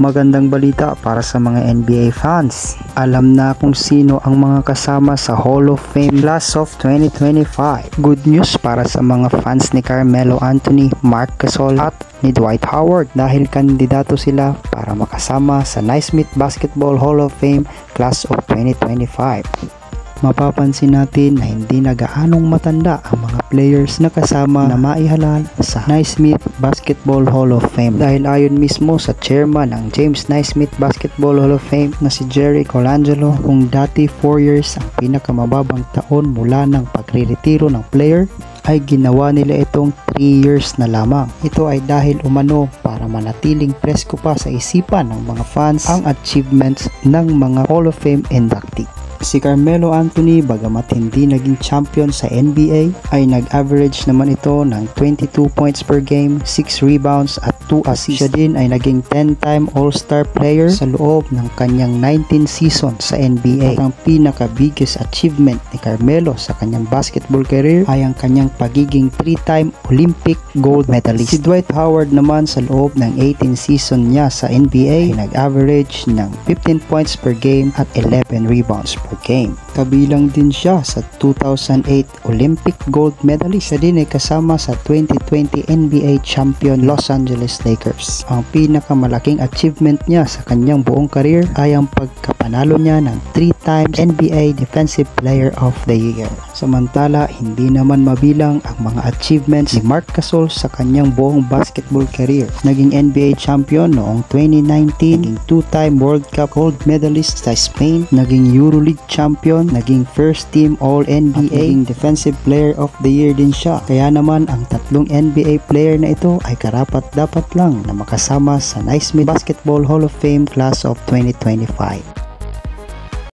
Magandang balita para sa mga NBA fans. Alam na kung sino ang mga kasama sa Hall of Fame Class of 2025. Good news para sa mga fans ni Carmelo Anthony, Marc Gasol at ni Dwight Howard dahil kandidato sila para makasama sa Naismith Basketball Hall of Fame Class of 2025. Mapapansin natin na hindi na gaanong matanda ang mga players na kasama na maihalal sa Naismith Basketball Hall of Fame dahil ayon mismo sa chairman ng James Naismith Basketball Hall of Fame na si Jerry Colangelo, kung dati 4 years ang pinakamababang taon mula ng pagre-retiro ng player, ay ginawa nila itong 3 years na lamang. Ito ay dahil umano para manatiling presko pa sa isipan ng mga fans ang achievements ng mga Hall of Fame inductee. Si Carmelo Anthony, bagamat hindi naging champion sa NBA, ay nag-average naman ito ng 22 points per game, 6 rebounds at 2 assists. Siya din ay naging 10-time All-Star player sa loob ng kanyang 19 season sa NBA. At ang pinaka-biggest achievement ni Carmelo sa kanyang basketball career ay ang kanyang pagiging 3-time Olympic gold medalist. Si Dwight Howard naman sa loob ng 18 season niya sa NBA ay nag-average ng 15 points per game at 11 rebounds per game. Kabilang din siya sa 2008 Olympic gold medalist. Siya din ay kasama sa 2020 NBA champion Los Angeles Lakers. Ang pinakamalaking achievement niya sa kanyang buong career ay ang pagkapanalo niya ng 3 times NBA Defensive Player of the Year. Samantala, hindi naman mabilang ang mga achievements ni Marc Gasol sa kanyang buong basketball career. Naging NBA champion noong 2019, naging 2-time World Cup gold medalist sa Spain, naging EuroLeague champion, naging first team All-NBA, at naging Defensive Player of the Year din siya. Kaya naman ang tatlong NBA player na ito ay karapat-dapat lang na makasama sa Naismith Basketball Hall of Fame Class of 2025.